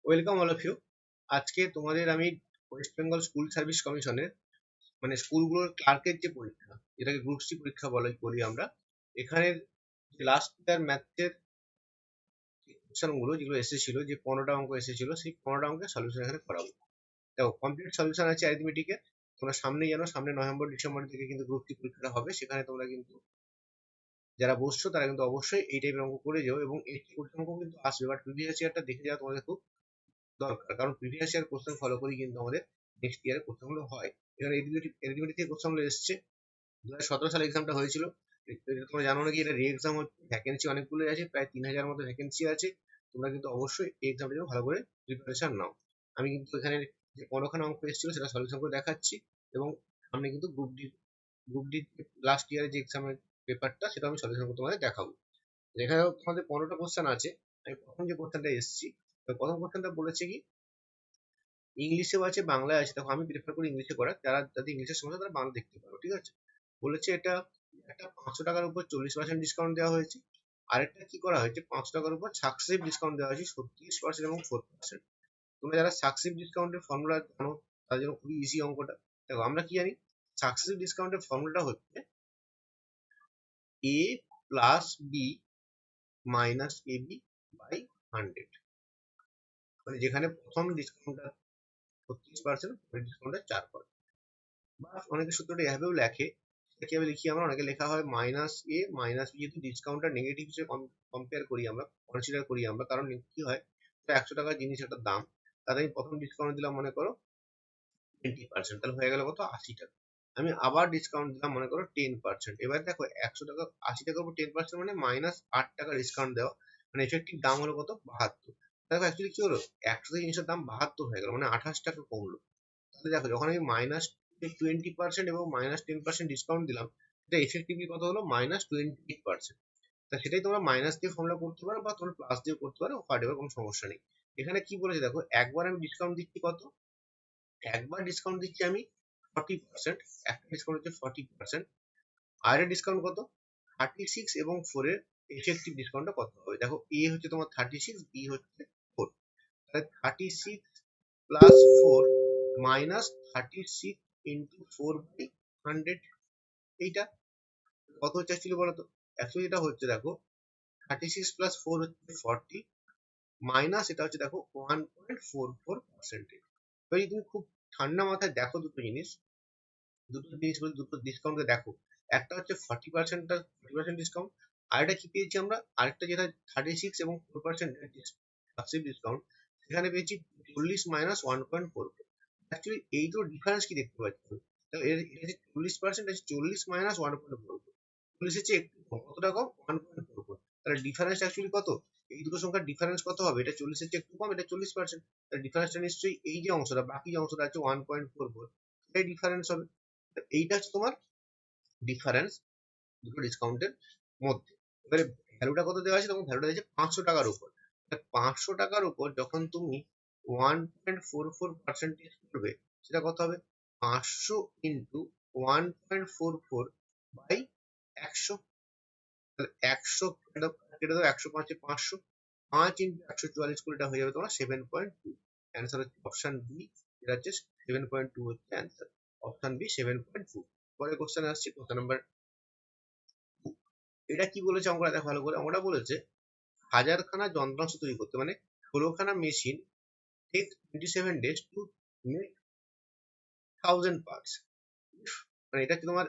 Welcome all of you. আজকে তোমাদের আমি ওয়েস্ট বেঙ্গল স্কুল সার্ভিস কমিশনের মানে স্কুলগুলোর ক্লার্কের যে পরীক্ষা, যেটাকে গ্রুপ সি পরীক্ষা বলি আমরা, এখানের লাস্ট ইয়ার ম্যাথের কোশ্চেন গুলো যেগুলো এসেছিল, যে 15টা অঙ্ক এসেছিল, সেই 15টা অঙ্কের সলিউশন এখানে করাবো। দেখো, কমপ্লিট সলিউশন আছে অ্যারিথমেটিকের। তোমরা সামনেই জানো, সামনে নভেম্বর ডিসেম্বর থেকে কিন্তু গ্রুপ সি পরীক্ষাটা হবে। সেখানে তোমরা কিন্তু যারা বসছো তারা কিন্তু অবশ্যই এই টাইপের অঙ্ক করে যাও, এবং এই কঠিন অঙ্ক কিন্তু আসবে, বাট প্রিভিয়াস ইয়ারটা দেখে যাওয়া তোমাদের খুব দরকার, কারণ প্রিভিয়াস ইয়ার কোশ্চেন ফলো করেই কিন্তু আমাদের নেক্সট ইয়ারের কোশ্চেন গুলো হয়। এখানে এলিজিবিলিটি থেকে কোশ্চেন গুলো এসছে। 2017 সালে এক্সামটা হয়েছিল। এটা তোমরা জানো নাকি, এটা রি এক্সাম হচ্ছে, ভ্যাকেন্সি অনেকগুলো আছে, প্রায় 3000 মতো ভ্যাকেন্সি আছে। তোমরা কিন্তু অবশ্যই এই এক্সামটা জন্য ভালো করে প্রিপারেশন নাও। আমি কিন্তু এখানে যে পনেরোখানা অঙ্ক এসেছিল সেটা সলিউশন করে দেখাচ্ছি, এবং সামনে কিন্তু গ্রুপ ডি লাস্ট ইয়ারের যে এক্সামের পেপারটা, সেটা আমি সলিউশন করে তোমাদের দেখাবো। এখানে তোমাদের 15টা কোশ্চেন আছে। আমি প্রথম যে কোশ্চেনটা এসেছি, প্রথম কোশ্চেনটা বলেছে কি, ইংলিশেও আছে বাংলায় আছে। দেখো, আমি প্রেফার করি ইংলিশে করা, যারা যাদের ইংলিশের সমস্যা তারা বাংলা দেখতে পারো, ঠিক আছে। বলেছে এটা একটা 500 টাকার উপর 40% ডিসকাউন্ট দেওয়া হয়েছে। আরেকটা কি করা হয়েছে, 500 টাকার উপর সাকসেসিভ ডিসকাউন্ট দেওয়া হয়েছে 36% এবং 4%। তোমরা যারা সাকসেসিভ ডিসকাউন্টের ফর্মুলা জানো, তাদের জন্য খুবই ইজি অঙ্কটা। দেখো, আমরা কি জানি, সাকসেসিভ ডিসকাউন্টের ফর্মুলাটা হচ্ছে A plus B minus A B by 100। মানে যেখানে প্রথম ডিসকাউন্টটা 36%, পরের ডিসকাউন্টটা 4%। বা অনেকে সূত্রটা এভাবেও লেখে, সেটা কিভাবে লিখি আমরা, অনেকে লেখা হয় মাইনাস এ মাইনাস বি, যেহেতু ডিসকাউন্টটা নেগেটিভ হিসেবে কম্পেয়ার করি আমরা, কনসিডার করি আমরা, কারণ কি হয়, 100 টাকার জিনিস একটা দাম, তাহলে আমি প্রথম ডিসকাউন্ট দিলাম মনে করো 20%, তাহলে হয়ে গেল কত, 80 টাকা। আমি আবার ডিসকাউন্ট দিলাম মনে করো 10%। এবার দেখো, 100 টাকা, 80 টাকার উপর 10% মানে -8 টাকা ডিসকাউন্ট দেওয়া, মানে এফেক্টিভ দাম হলো কত, 72। দেখো অ্যাকচুয়ালি কি হলো, 100 জিনিসের দাম 72 হয়ে গেল, মানে 28 টাকা কমলো। তাহলে দেখো, যখন আমি -20% এবং -10% ডিসকাউন্ট দিলাম, এটা এফেক্টিভলি কত হলো, -28%। তা সেটাই তোমরা মাইনাস দিয়ে ফর্মুলা করতে পারো, বা তোমরা প্লাস দিয়ে করতে পারো, হোয়াট এভার, কোনো সমস্যা নেই। এখানে কি বলেছে দেখো, একবার আমি ডিসকাউন্ট দিচ্ছি কত, একবার ডিসকাউন্ট দিচ্ছি আমি 40%, একটা ডিসকাউন্ট হচ্ছে 40%, আর এর ডিসকাউন্ট কত, 36 এবং 4 এর এফেক্টিভ ডিসকাউন্টটা কত হবে। দেখো, এ হচ্ছে তোমার 36, বি হচ্ছে 4, তাহলে 36 প্লাস 4 মাইনাস 36 ইন্টু 4/100। এইটা কত হচ্ছে অ্যাকচুয়ালি বলো তো, অ্যাকচুয়ালি এটা হচ্ছে দেখো, 36 প্লাস 4 হচ্ছে 40, মাইনাস এটা হচ্ছে দেখো 1.44%। এবার যদি তুমি খুব ঠান্ডা মাথায় দেখো দুটো জিনিস বলি, দুটো ডিসকাউন্টকে দেখো। একটা হচ্ছে 40% ডিসকাউন্ট, আরেকটা কি পেয়েছি আমরা, আরেকটা যেটা 36 এবং 4% ডিসকাউন্ট, সেখানে পেয়েছি 40 মাইনাস 1.44। অ্যাকচুয়ালি এই তো ডিফারেন্স কি দেখতে পাচ্ছি, এর এটা যে 40%, আছে 40 মাইনাস 1.44, 40 হচ্ছে একটু কম, কতটা কম, 1.44। তাহলে ডিফারেন্স অ্যাকচুয়ালি কত, এই দুটো সংখ্যার ডিফারেন্স কত হবে, এটা 40 হচ্ছে একটু কম, এটা 40%, তাহলে ডিফারেন্সটা নিশ্চয়ই এই যে অংশটা, বাকি যে অংশটা আছে 1.44, এটাই ডিফারেন্স হবে। এইটা হচ্ছে তোমার ডিফারেন্স দুটো ডিসকাউন্টের মধ্যে। এবারে ভ্যালুটা কত দেওয়া আছে, তখন ভ্যালুটা দিয়েছে 500 টাকার উপর। 500 টাকার উপর যখন তুমি 1.44% করবে, সেটা কত হবে, 500 ইন্টু 1.44 বাই 100। তাহলে 100 কেটে দাও, 105 500, 5 ইন্টু 144 করে, এটা হয়ে যাবে তোমার 7.2। অ্যান্সার হচ্ছে অপশন বি, এটা হচ্ছে 7.2 হচ্ছে অ্যান্সার, অপশন বি 7.2। পরে কোশ্চেন আসছে, কোশ্চেন নাম্বার, এটা কি বলেছে অঙ্কটা দেখো ভালো করে। অঙ্কটা বলেছে 1000খানা যন্ত্রাংশ তৈরি করতে, মানে 16খানা machine take 27 days to make 1000 parts. মানে এটা কি তোমার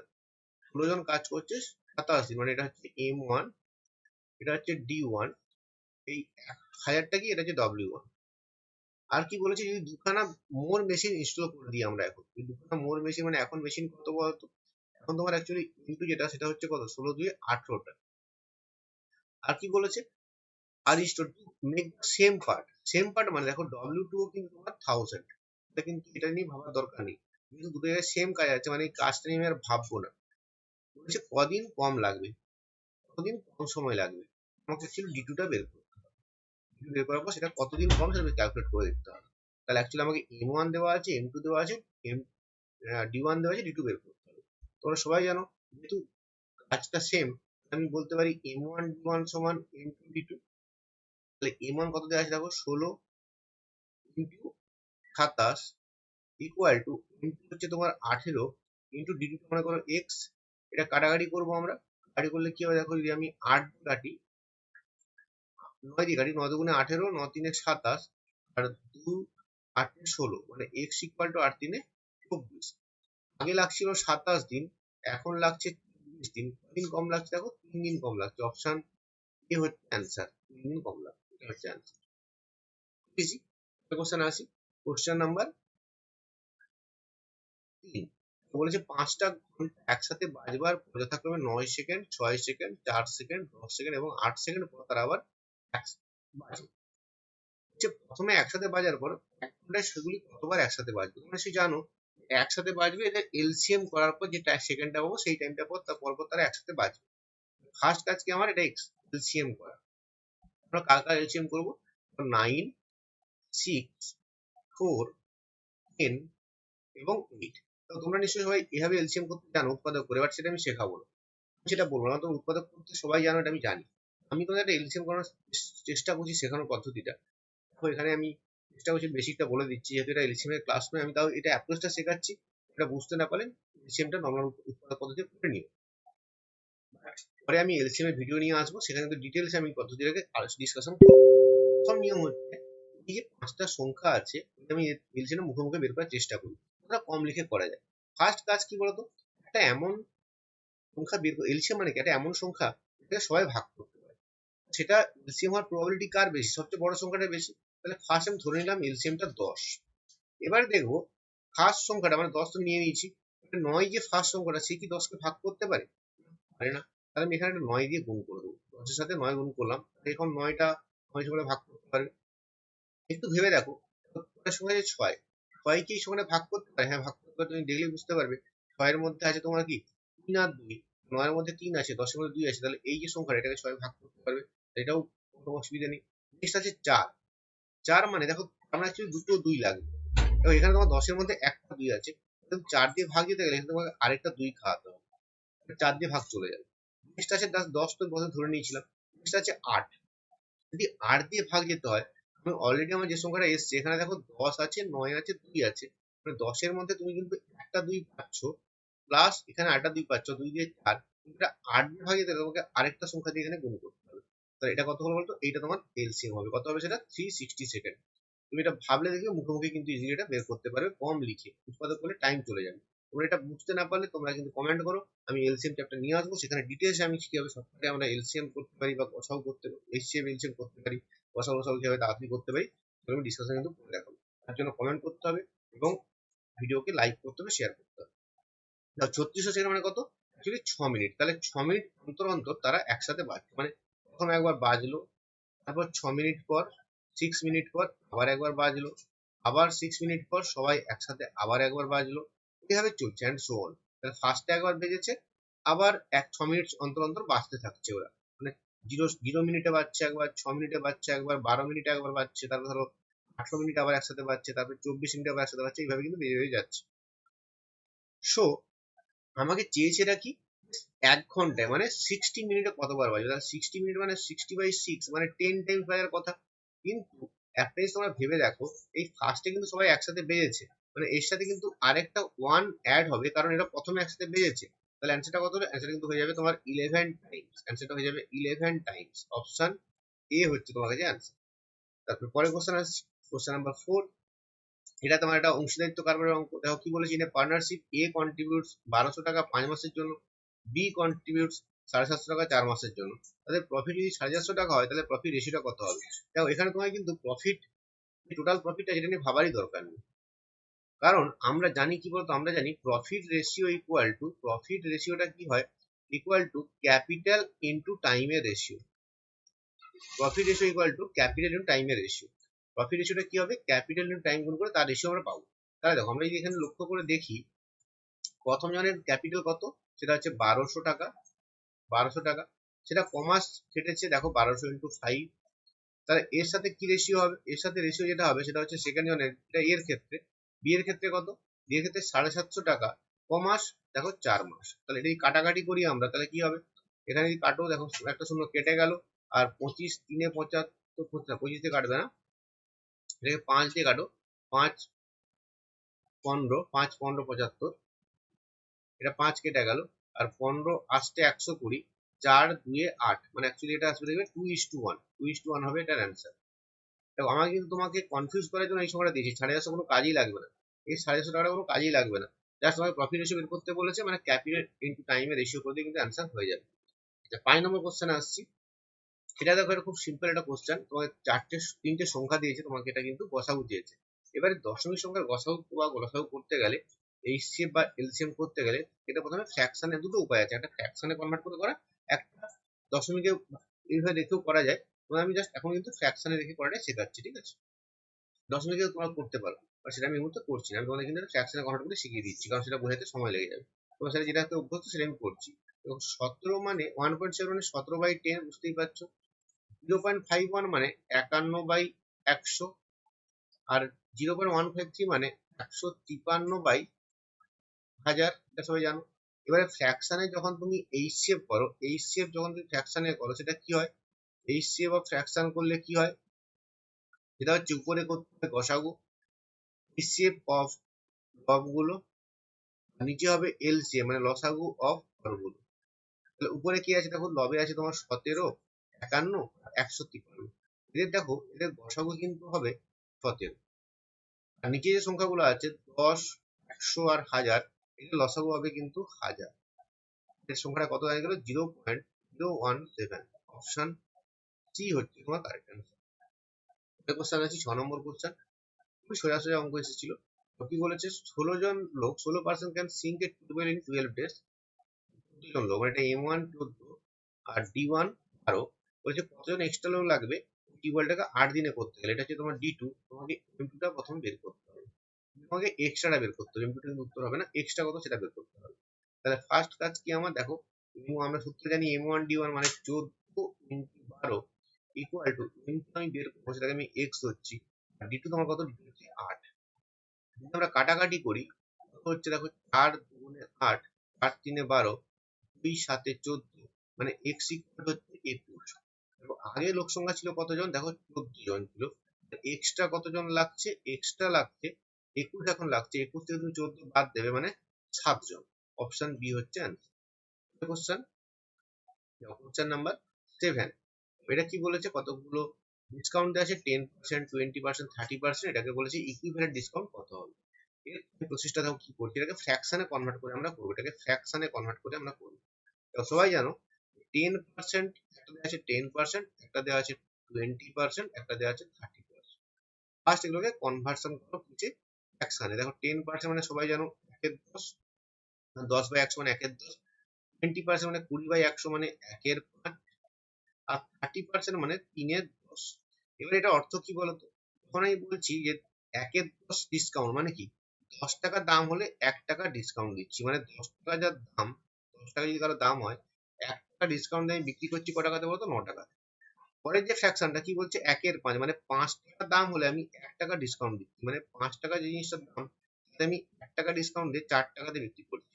16 জন কাজ করছে, 87, মানে এটা হচ্ছে M1, এটা হচ্ছে D1, এই 1000টা কি, এটা হচ্ছে W1। আর কি বলেছে, যদি দুখানা মোর মেশিন ইনস্টল করে দিই আমরা, এখন এই দুখানা মোর মেশিন, মানে এখন মেশিন কত বলতো, এখন তোমার অ্যাকচুয়ালি ইনটু যেটা, সেটা হচ্ছে কত, 16 2 18টা। আর কি বলেছে, আর is to make same part মানে দেখো, W2 ও কিন্তু তোমার 1000, এটা কিন্তু এটা নিয়ে ভাবার দরকার নেই, কিন্তু দুটো জায়গায় সেম কাজ আছে, মানে এই কাজটা নিয়ে আমি আর ভাববো না। বলছে কদিন কম লাগবে, কতদিন কম সময় লাগবে, আমাকে অ্যাকচুয়ালি D2টা বের করতে হবে। D2 বের করার পর সেটা কতদিন কম, সেটা ক্যালকুলেট করে দেখতে হবে। তাহলে অ্যাকচুয়ালি আমাকে M1 দেওয়া আছে, M2 দেওয়া আছে, এম D1 দেওয়া আছে, D2 বের করতে হবে। তোমরা সবাই জানো, যেহেতু কাজটা সেম, আমি বলতে পারি M1 D1 সমান M2 D2। তাহলে M1 কত দেওয়া আছে দেখো, 16, ইন্টু 27 ইকুয়াল টু ইন্টু হচ্ছে তোমার 18 ইন্টু ডিডি মনে করো এক্স। এটা কাটাকাটি করবো আমরা। কাটাকাটি করলে কি হবে দেখো, যদি আমি 8 দিয়ে কাটি, 9 দিয়ে কাটি, 9 দুগুণে 18, 9 তিনে 27, আর 2 8 16, মানে এক্স ইকুয়াল টু 8 তিনে 24। আগে লাগছিল 27 দিন, এখন লাগছে 24 দিন। দিন কম লাগছে দেখো, 3 দিন কম লাগছে। অপশন এ হচ্ছে অ্যান্সার, 3 দিন কম লাগছে, এটা হচ্ছে অ্যান্সার। বুঝেছি? কোশ্চেন আসি, কোশ্চেন নাম্বার 3। বলেছে 5টা ঘন্টা একসাথে বাজবার যথাক্রমে 9 সেকেন্ড, 6 সেকেন্ড, 4 সেকেন্ড, 10 সেকেন্ড এবং 8 সেকেন্ড পর তারা আবার বাজে। প্রথমে একসাথে বাজার পর 1 ঘন্টায় সেগুলি কতবার একসাথে বাজবে। তোমরা সে জানো একসাথে বাজবে, এদের এলসিএম করার পর যে সেকেন্ডটা পাবো সেই টাইমটা পর তার পরপর তারা একসাথে বাজবে। ফার্স্ট কাজ কি আমার, এটা এলসিএম করা। আমরা কার কার এলসিএম করবো? 9, 6, 4, 10 এবং 8। তো তোমরা নিশ্চয়ই সবাই এভাবে এলসিএম করতে জানো উৎপাদক করে, বাট সেটা আমি শেখাবো না, সেটা বলবো না। তো উৎপাদক করতে সবাই জানো, এটা আমি জানি। আমি তোমাদের একটা এলসিএম করার চেষ্টা করছি, শেখানোর পদ্ধতিটা। তো এখানে আমি চেষ্টা করছি বেসিকটা বলে দিচ্ছি, যেহেতু এটা এলসিএম এর ক্লাস নয়, আমি তাও এটা অ্যাপ্রোচটা শেখাচ্ছি। এটা বুঝতে না পারলে এলসিএমটা নর্মাল উৎপাদক পদ্ধতি করে নিও। পরে আমি এলসিএম এর ভিডিও নিয়ে আসবো, সেখানে কিন্তু ডিটেলস আমি পদ্ধতিটাকে ডিসকাশন করবো। প্রথম নিয়ম হচ্ছে, এই যে 5টা সংখ্যা আছে, আমি এলসিএম মুখে মুখে বের করার চেষ্টা করি, ওটা কম লিখে করা যায়। ফার্স্ট কাজ কি বলতো, একটা এমন সংখ্যা বের করে, এলসিএম মানে কি, একটা এমন সংখ্যা যেটা সবাই ভাগ করতে পারে। সেটা এলসিএম হওয়ার প্রবাবিলিটি কার বেশি, সবচেয়ে বড় সংখ্যাটা বেশি। তাহলে ফার্স্ট আমি ধরে নিলাম এলসিএমটা 10। এবারে দেখবো ফার্স্ট সংখ্যাটা, মানে 10 তো নিয়ে নিয়েছি, 9 যে ফার্স্ট সংখ্যাটা, সে কি 10কে ভাগ করতে পারে? পারে না। তাহলে আমি এখানে একটা 9 দিয়ে গুণ করে দেবো, 10-এর সাথে 9 গুণ করলাম, এখন 9টা 9 সংখ্যাটা ভাগ করতে পারবে। একটু ভেবে দেখো, সংখ্যা যে 6, 6 কি এই সংখ্যাটা ভাগ করতে পারে? হ্যাঁ ভাগ করতে পারে। তুমি দেখলে বুঝতে পারবে 6 এর মধ্যে আছে তোমার কি 3 আর 2, 9 এর মধ্যে 3 আছে, 10 এর মধ্যে 2 আছে, তাহলে এই যে সংখ্যাটা, এটাকে 6 ভাগ করতে পারবে, এটাও কোনো অসুবিধা নেই। নেক্সট আছে 4। 4 মানে দেখো আমরা অ্যাকচুয়ালি দুটো 2 লাগবে, এবং এখানে তোমার 10 এর মধ্যে একটা 2 আছে, 4 দিয়ে ভাগ দিতে গেলে তোমাকে আরেকটা 2 খাওয়াতে হবে, 4 দিয়ে ভাগ চলে যাবে। নেক্সট আছে 10 তো ধরে নিয়েছিলাম। নেক্সট আছে 8। যদি 8 দিয়ে ভাগ যেতে হয়, আমি অলরেডি আমার যে সংখ্যাটা এসছে, এখানে দেখো 10 আছে, 9 আছে, 2 আছে, মানে 10 এর মধ্যে তুমি কিন্তু একটা 2 পাচ্ছ, প্লাস এখানে আরেকটা 2 পাচ্ছ, 2 দিয়ে 4। এটা 8 দিয়ে ভাগ যেতে গেলে তোমাকে আরেকটা সংখ্যা দিয়ে এখানে গুণ করতে হবে। তাহলে এটা কত হলো বলতো, এইটা তোমার এলসিএম হবে, কত হবে সেটা 360 সেকেন্ড। তুমি এটা ভাবলে দেখবে মুখে মুখে কিন্তু ইজিলি এটা বের করতে পারবে, কম লিখে। উৎপাদক করলে টাইম চলে যাবে। তোমরা এটা বুঝতে না পারলে তোমরা কিন্তু কমেন্ট করো, আমি এলসিএম চ্যাপ্টার নিয়ে আসবো, সেখানে ডিটেলস আমি কিভাবে সবথেকে আমরা এলসিএম করতে পারি বা গসাউ করতে পারি, এইচসিএফ এলসিএম করতে পারি, গসাউ কিভাবে তাড়াতাড়ি করতে পারি, সেগুলো আমি ডিসকাশন কিন্তু করে দেখাবো। তার জন্য কমেন্ট করতে হবে এবং ভিডিওকে লাইক করতে হবে, শেয়ার করতে হবে। 3600 সেকেন্ড মানে কত, অ্যাকচুয়ালি 6 মিনিট। তাহলে 6 মিনিট অন্তর অন্তর তারা একসাথে বাজছে, মানে প্রথমে একবার বাজলো, তারপর 6 মিনিট পর, 6 মিনিট পর আবার একবার বাজলো, আবার 6 মিনিট পর সবাই একসাথে আবার একবার বাজলো, এভাবে চলছে অ্যান্ড সো অন। তাহলে ফার্স্টে একবার বেজেছে, আবার 6 মিনিট অন্তর অন্তর বাজতে থাকছে ওরা, মানে 0 মিনিটে বাজছে একবার, 6 মিনিটে বাজছে একবার, 12 মিনিটে একবার বাজছে, তারপর ধরো 18 মিনিট আবার একসাথে বাজছে, তারপর 24 মিনিট আবার একসাথে বাজছে, এইভাবে কিন্তু বেজে বেজে যাচ্ছে। সো আমাকে চেয়েছে এটা কি, 1 ঘন্টায় মানে 60 মিনিটে কতবার বাজবে। তাহলে 60 মিনিট মানে 60/6, মানে 10 টাইমস বাজার কথা। কিন্তু একটা জিনিস তোমরা ভেবে দেখো, এই ফার্স্টে কিন্তু সবাই একসাথে বেজেছে, মানে এর সাথে কিন্তু আরেকটা 1 অ্যাড হবে, কারণ এটা প্রথমে একসাথে বেজেছে। তাহলে অ্যান্সারটা কত হবে, অ্যান্সার কিন্তু হয়ে যাবে তোমার 11 টাইমস। অ্যান্সারটা হয়ে যাবে 11 টাইমস। অপশন এ হচ্ছে তোমার কাছে অ্যান্সার। তারপর পরের কোশ্চেন আসছে, কোশ্চেন নাম্বার 4। এটা তোমার একটা অংশীদারিত্ব কারবারের অঙ্ক। দেখো কি বলেছি, এটা পার্টনারশিপ, এ কন্ট্রিবিউটস 1200 টাকা 5 মাসের জন্য, বি কন্ট্রিবিউটস 750 টাকা 4 মাসের জন্য। তাদের প্রফিট যদি 450 টাকা হয়, তাহলে প্রফিট রেশিওটা কত হবে? দেখো এখানে তোমার কিন্তু প্রফিট, টোটাল প্রফিটটা যেটা নিয়ে ভাবারই দরকার নেই, কারণ আমরা জানি কি বলতো, আমরা জানি profit ratio equal to, profit রেশিওটা কি হয়, ইকুয়াল টু ক্যাপিটাল ইনটু টাইমের রেশিও। Profit ratio equal to capital into টাইমের রেশিও। প্রফিট রেশিওটা কি হবে, ক্যাপিটাল ইনটু টাইম গুণ করে তার রেশিও আমরা পাবো। তাহলে দেখো আমরা যদি এখানে লক্ষ্য করে দেখি, প্রথম জনের ক্যাপিটাল কত, সেটা হচ্ছে 1200 টাকা, 1200 টাকা, সেটা কমাস কেটেছে দেখো 1200 ইন্টু 5। তাহলে এর সাথে কি রেশিও হবে, এর সাথে রেশিও যেটা হবে সেটা হচ্ছে সেকেন্ড জনের, এটা এর ক্ষেত্রে, বি এর ক্ষেত্রে কত, বি এর ক্ষেত্রে 750 টাকা কমাস দেখো 4 মাস। তাহলে এটা কাটাকাটি করি আমরা, তাহলে কি হবে, এখানে যদি কাটো দেখো একটা শূন্য কেটে গেল, আর 25 3 এ 75, 25 দিয়ে কাটবে না, এটাকে 5 দিয়ে কাটো, 5 15, 5 15 75, এটা 5 কেটে গেল, আর 15 আসতে 120, 4 2 8, মানে অ্যাকচুয়ালি এটা আসবে দেখবে 2:1, 2:1 হবে এটার অ্যান্সার। দেখো আমাকে কিন্তু তোমাকে কনফিউজ করার জন্য এই সময়টা দিয়েছি, 450 কোনো কাজই লাগবে না, এই 450 টাকাটা কোনো কাজই লাগবে না, জাস্ট তোমাকে প্রফিট রেশিও বের করতে বলেছে, মানে ক্যাপিটাল ইনটু টাইমের রেশিও করে দিয়ে কিন্তু অ্যান্সার হয়ে যাবে। আচ্ছা 5 নম্বর কোশ্চেনে আসছি। এটা দেখো এটা খুব সিম্পল একটা কোশ্চেন, তোমাকে তিনটে সংখ্যা দিয়েছে, তোমাকে এটা কিন্তু গসাগু দিয়েছে। এবারে দশমিক সংখ্যার গসাগু বা গসাগু করতে গেলে, এইচসিএফ বা এলসিএম করতে গেলে, এটা প্রথমে ফ্র্যাকশনে দুটো উপায় আছে, একটা ফ্র্যাকশনে কনভার্ট করে করা, একটা দশমিকে এইভাবে রেখেও করা যায়। তবে আমি জাস্ট এখন কিন্তু ফ্র্যাকশনে রেখে করাটাই শেখাচ্ছি, ঠিক আছে? দশমিকে তোমরা করতে পারো, আর সেটা আমি এই মুহূর্তে করছি না, আমি তোমাদের কিন্তু ফ্র্যাকশনে কনভার্ট করে শিখিয়ে দিচ্ছি, কারণ সেটা বোঝাতে সময় লেগে যাবে। তোমার সেটা যেটা অভ্যস্ত সেটা আমি করছি। এবং 17 মানে 1.7 মানে 17/10, বুঝতেই পারছো। 0.51 মানে 51/100, আর 0.153 মানে 153/1000, এটা সবাই জানো। এবারে ফ্র্যাকশনে যখন তুমি এইচসিএফ করো, এইচসিএফ যখন তুমি ফ্র্যাকশনে করো সেটা কি হয়, এইচসিএফ অফ ফ্র্যাকশন করলে কি হয়, সেটা হচ্ছে উপরে করতে হবে গসাগু, এইচসিএফ অফ লবগুলো, নিচে হবে এলসিএম মানে লসাগু অফ হরগুলো। তাহলে উপরে কি আছে দেখো, লবে আছে তোমার 17, 51, 153, এদের দেখো এদের গসাগু কিন্তু হবে 17, আর নিচে যে সংখ্যাগুলো আছে 10, 100 আর 1000, এদের লসাগু হবে কিন্তু 1000। এর সংখ্যাটা কত হয়ে গেল, 0.017। অপশন সি হচ্ছে তোমার কারেক্ট অ্যান্সার। এটা কোশ্চেন আছে 6 নম্বর কোশ্চেন, খুবই সোজা অঙ্ক এসেছিল। তো কি বলেছে, 16% can sink a tube well in 12 days. 14 জন লোক, মানে এটা M1 14 আর D1 12, বলেছে কতজন এক্সট্রা লোক লাগবে টিউবওয়েলটাকে 8 দিনে করতে গেলে। এটা হচ্ছে তোমার D2, তোমাকে M2 টা প্রথম বের করতে হবে, তোমাকে এক্সট্রাটা বের করতে হবে, M2 টা কিন্তু উত্তর হবে না, এক্সট্রা কত সেটা বের করতে হবে। তাহলে ফার্স্ট কাজ কি আমার, দেখো আমরা সূত্র জানি M1 D1 মানে 14 ইন্টু 12 ইকুয়াল টু, M2 আমি বের করবো সেটাকে আমি X ধরছি, আর D2 তোমার কত, D2 হচ্ছে 8। যদি আমরা কাটাকাটি করি, কত হচ্ছে দেখো, 4 2 8, 4 3 12, 2 7 14, মানে X ইকুয়াল হচ্ছে 21। এবং আগে লোক সংখ্যা ছিল কতজন, দেখো 14 জন ছিল, এক্সট্রা কতজন লাগছে, এক্সট্রা লাগছে 21, এখন লাগছে 21 থেকে তুমি 14 বাদ দেবে মানে 7 জন। অপশন বি হচ্ছে অ্যান্সার। Question, question number 7। এটা কি বলেছে, কতগুলো ডিসকাউন্ট দেওয়া আছে, 10%, 20%, 30%, এটাকে বলেছে ইকুইভ্যালেন্ট ডিসকাউন্ট কত হবে। এর প্রসেসটা দেখো কি করছি, এটাকে ফ্র্যাকশনে কনভার্ট করে আমরা করবো, এটাকে ফ্র্যাকশনে কনভার্ট করে আমরা করবো। তো সবাই জানো 10%, একটা দেওয়া আছে 10%, একটা দেওয়া আছে 20%, একটা দেওয়া আছে 30%। ফার্স্ট এগুলোকে কনভার্সন করো কিছু ফ্র্যাকশনে। দেখো 10% মানে সবাই জানো 1/10, 10/100 মানে 1/10, 20% মানে 20/100 মানে 1/5, আর 30% মানে 3/10। এবার এটা অর্থ কি বলতো, তখন আমি বলছি যে 1/10 ডিসকাউন্ট মানে কি, 10 টাকা দাম হলে 1 টাকা ডিসকাউন্ট দিচ্ছি, মানে 10 টাকা যার দাম, 10 টাকা যদি কারো দাম হয়, 1 টাকা ডিসকাউন্ট দিয়ে আমি বিক্রি করছি ক টাকাতে বলতো, 9 টাকা। পরের যে ফ্র্যাকশনটা কি বলছে, 1/5 মানে 5 টাকা দাম হলে আমি 1 টাকা ডিসকাউন্ট দিচ্ছি, মানে 5 টাকা যে জিনিসটার দাম তাতে আমি 1 টাকা ডিসকাউন্ট দিয়ে 4 টাকাতে বিক্রি করছি।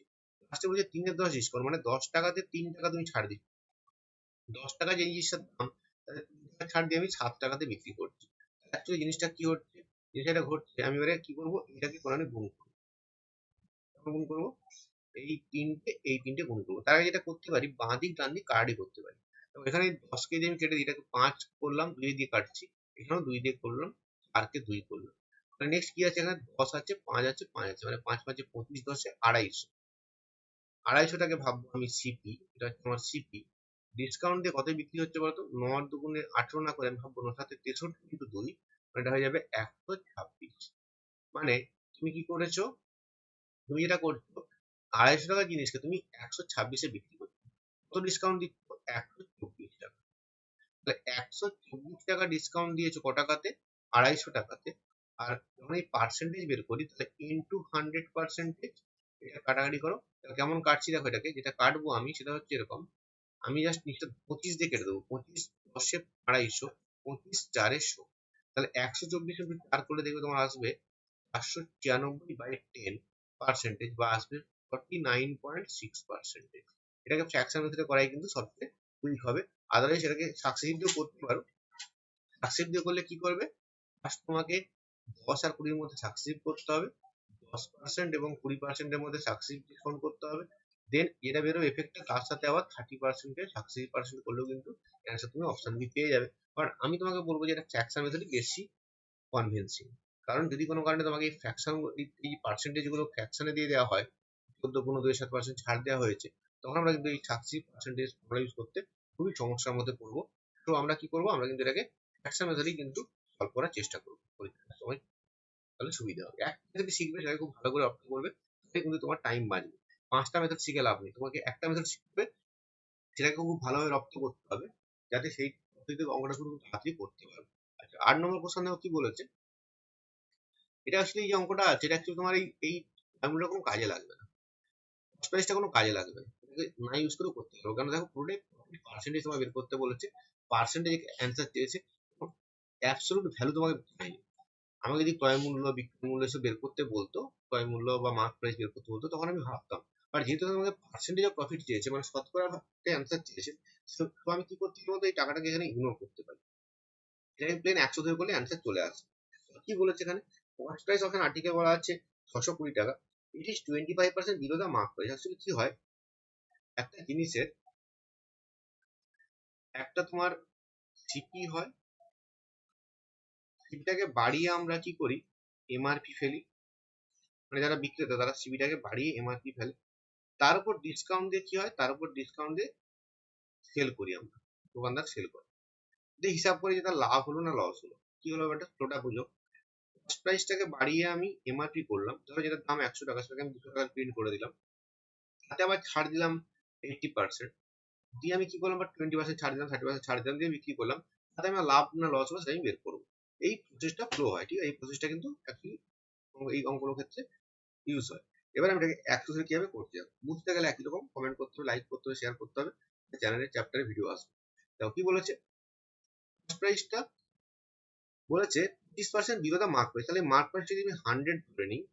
লাস্টে বলছে 3/10 ডিসকাউন্ট, মানে 10 টাকাতে 3 টাকা তুমি ছাড় দিচ্ছ, 10 টাকা যে জিনিসটার দাম তাহলে 3 টাকা ছাড় দিয়ে আমি 7 টাকাতে বিক্রি করছি। অ্যাকচুয়ালি জিনিসটা কি হচ্ছে, জিনিসটা ঘটছে, আমি এবারে কি করবো, এটাকে কোনখানে গুণ করবো, গুণ করবো, এই তিনটে গুণ করবো। তার আগে যেটা করতে পারি, বাঁ দিক ডান দিক কাটাকাটি করতে পারি। তো এখানে 10 কে দিয়ে আমি কেটে দিই, এটাকে 5 করলাম, 2 দিয়ে কাটছি, এখানেও 2 দিয়ে করলাম, 4 কে 2 করলাম। নেক্সট কি আছে, এখানে 10 আছে, 5 আছে, 5 আছে, মানে 5 5 25, 10 250। 250টাকে ভাববো আমি সিপি, এটা হচ্ছে আমার সিপি। ডিসকাউন্ট দিয়ে কত বিক্রি হচ্ছে বলতো, 9 দুগুণে 18 না করে আমি ভাববো 9 7 63 কিন্তু 2, মানে এটা হয়ে যাবে 126। মানে তুমি কি করেছো, তুমি যেটা করছো, 250 টাকার জিনিসকে তুমি 126-এ বিক্রি করছো। কত ডিসকাউন্ট দিচ্ছ, 124 টাকা। তাহলে 124 টাকা ডিসকাউন্ট দিয়েছো ক টাকাতে, 250 টাকাতে। আর যখন এই পার্সেন্টেজ বের করি, তাহলে ইন্টু 100%, এটা কাটাকাটি করো। তাহলে কেমন কাটছি দেখো, এটাকে যেটা কাটবো আমি সেটা হচ্ছে এরকম, আমি জাস্ট নিচটা 25 দিয়ে কেটে দেবো, 25 10-এ 250, 25 4-এ 100। তাহলে 124 4 করলে দেখবে তোমার আসবে 596/10 বা আসবে 49.6%। এটাকে ফ্র্যাকশন মেথডে করাই কিন্তু সবচেয়ে কুইক হবে। আদারওয়াইজ এটাকে সাকসেসিভ দিয়েও করতে পারো। সাকসেসিভ দিয়ে করলে কি করবে, ফার্স্ট তোমাকে 10 আর 20 মধ্যে সাকসিসিভ করতে হবে, 10% এবং 20% মধ্যে সাকসিসিভ ডিসকাউন্ট করতে হবে, দেন এটা বেরোবে এফেক্টটা, তার সাথে আবার 30% সাকসিসিভ পার্সেন্ট করলেও কিন্তু অ্যান্সার তুমি অপশন বি পেয়ে যাবে। বাট আমি তোমাকে বলবো যে এটা ফ্র্যাকশন মেথডই বেশি কনভিন্সিং। কারণ যদি কোনো কারণে তোমাকে এই ফ্র্যাকশন, এই পার্সেন্টেজ গুলো ফ্র্যাকশনে দিয়ে দেওয়া হয়, 14, 15, 2, 7% ছাড় দেওয়া হয়েছে, তখন আমরা কিন্তু এই সাকসিসিভ পার্সেন্টেজ ইউজ করতে খুবই সমস্যার মধ্যে পড়বো। তো আমরা কি করবো, আমরা কিন্তু এটাকে ফ্র্যাকশন মেথডেই কিন্তু সলভ করার চেষ্টা করবো পরীক্ষার সময়, তাহলে সুবিধা হবে। একটা যদি শিখবে সেটাকে খুব ভালো করে অর্থ করবে, তাহলে কিন্তু তোমার টাইম বাঁচবে। 5টা মেথড শিখে লাভ নেই, তোমাকে একটা মেথড শিখবে, সেটাকে খুব ভালোভাবে রপ্ত করতে হবে, যাতে সেই পদ্ধতিতে অঙ্কটা খুব তাড়াতাড়ি করতে পারবে। আচ্ছা, 8 নম্বর কোশ্চেন দেখো কি বলেছে। এটা আসলে এই যে অঙ্কটা আছে, এটা অ্যাকচুয়ালি তোমার এই ফর্মুলা কোনো কাজে লাগবে না, কস্ট প্রাইসটা কোনো কাজে লাগবে না, এটাকে না ইউজ করেও করতে পারো। কারণ দেখো পুরোটাই পার্সেন্টেজ তোমাকে বের করতে বলেছে, পার্সেন্টেজ অ্যান্সার চেয়েছে, অ্যাবসলিউট ভ্যালু তোমাকে চাইনি। আমাকে যদি ক্রয় মূল্য, বিক্রয় মূল্য এসব বের করতে বলতো, ক্রয় মূল্য বা মার্ক প্রাইস বের করতে বলতো, তখন আমি ভাবতাম। বাট যেহেতু আমাকে পার্সেন্টেজ অফ প্রফিট চেয়েছে, মানে শতকরা অ্যান্সার চেয়েছে, তো আমি কি করতে পারবো, এই টাকাটাকে এখানে ইগনোর করতে পারি, এটাকে প্লেন 100 ধরে করলে অ্যান্সার চলে আসে। কি বলেছে এখানে, cost price of an article বলা আছে 620 টাকা, it is 25% below the mark price. আসলে কি হয়, একটা জিনিসের একটা তোমার সিপি হয়, সিপিটাকে বাড়িয়ে আমরা কি করি, এমআরপি ফেলি, মানে যারা বিক্রেতা তারা সিপিটাকে বাড়িয়ে এমআরপি ফেলে, তার উপর ডিসকাউন্ট দিয়ে কি হয়, তার উপর ডিসকাউন্ট দিয়ে সেল করি আমরা, দোকানদার সেল করে, দিয়ে হিসাব করে যেটা লাভ হলো না লস হলো, কি হলো ব্যাপারটা ফ্লোটা বুঝো। কস্ট প্রাইসটাকে বাড়িয়ে আমি এমআরপি করলাম, ধরো যেটার দাম 100 টাকা, সেটাকে আমি 200 টাকা প্রিন্ট করে দিলাম, তাতে আবার ছাড় দিলাম 80%, দিয়ে আমি কি করলাম, বা 20% ছাড় দিলাম, 30% ছাড় দিলাম, দিয়ে বিক্রি করলাম, তাতে আমার লাভ না লস হলো সেটা আমি বের করবো। এই প্রসেসটা ফ্লো হয়, ঠিক আছে, এই প্রসেসটা কিন্তু অ্যাকচুয়ালি এই অঙ্কগুলোর ক্ষেত্রে ইউজ হয়। এবার আমি এটাকে 100 থেকে কিভাবে করতে যাবো বুঝতে গেলে একই রকম কমেন্ট করতে হবে, লাইক করতে হবে, শেয়ার করতে হবে, চ্যানেলের চ্যাপ্টারে ভিডিও আসবে। দেখো কি বলেছে, প্রাইসটা বলেছে 25% বিলো দ্য মার্ক প্রাইস, তাহলে মার্ক প্রাইস যদি আমি 100 ধরে নিই,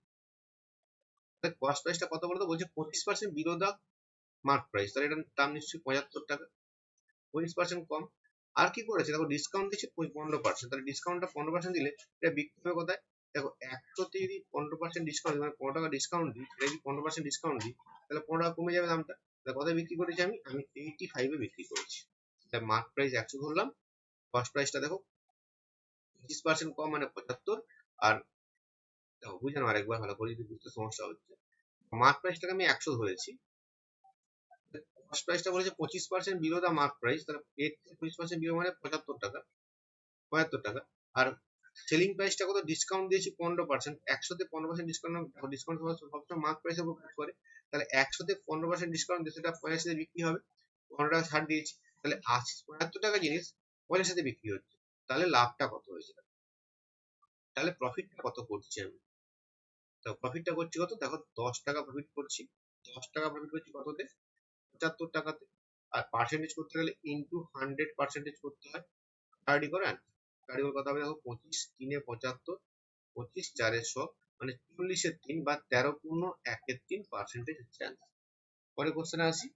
তাহলে কস্ট প্রাইসটা কত বলতো, বলছে 25% বিলো দ্য মার্ক প্রাইস, তাহলে এটার দাম নিশ্চয়ই 75 টাকা, 25% কম। আর কি করেছে দেখো, ডিসকাউন্ট দিচ্ছে 15%, তাহলে ডিসকাউন্টটা 15% দিলে এটা বিক্রি হবে কোথায়, দেখো 100তে যদি 15% ডিসকাউন্ট, মানে 15 টাকা ডিসকাউন্ট দিই, এটা যদি 15% ডিসকাউন্ট দিই, তাহলে 15 টাকা কমে যাবে দামটা, তাহলে কোথায় বিক্রি করেছি আমি 85 এ বিক্রি করেছি। তাহলে মার্ক প্রাইস 100 ধরলাম, কস্ট প্রাইসটা দেখো 25% কম মানে 75, আর দেখো বুঝে নাও আরেকবার ভালো করে, যদি বুঝতে সমস্যা হচ্ছে, মার্ক প্রাইসটাকে আমি 100 ধরেছি, কস্ট প্রাইসটা বলেছে 25% বিলো দা মার্ক প্রাইস, তাহলে এর থেকে 25% বিলো মানে 75 টাকা, 75 টাকা। আর সেলিং প্রাইসটা কত, ডিসকাউন্ট দিয়েছি 15%, 100তে 15% ডিসকাউন্ট, ডিসকাউন্ট সবসময় মার্ক প্রাইসের উপর কাজ করে, তাহলে 100তে 15% ডিসকাউন্ট দিয়ে সেটা 85 তে বিক্রি হবে, 15 টাকা ছাড় দিয়েছি, তাহলে 75 টাকা জিনিস 85 তে বিক্রি হচ্ছে, তাহলে লাভটা কত হয়েছে, তাহলে প্রফিটটা কত করছি আমি, তো প্রফিটটা করছি কত, দেখো 10 টাকা প্রফিট করছি, 10 টাকা প্রফিট করছি কততে, 75 টাকাতে। আর পার্সেন্টেজ করতে গেলে ইন্টু 100% করতে হয়, কার্ডি করেন, কার্ডি করে কথা হবে, দেখো 25 3 এ 75, 25 4 এ 100, মানে 40 এর 3 বা 13.1 এর 3% হচ্ছে অ্যান্সার। পরে কোশ্চেনে আসি,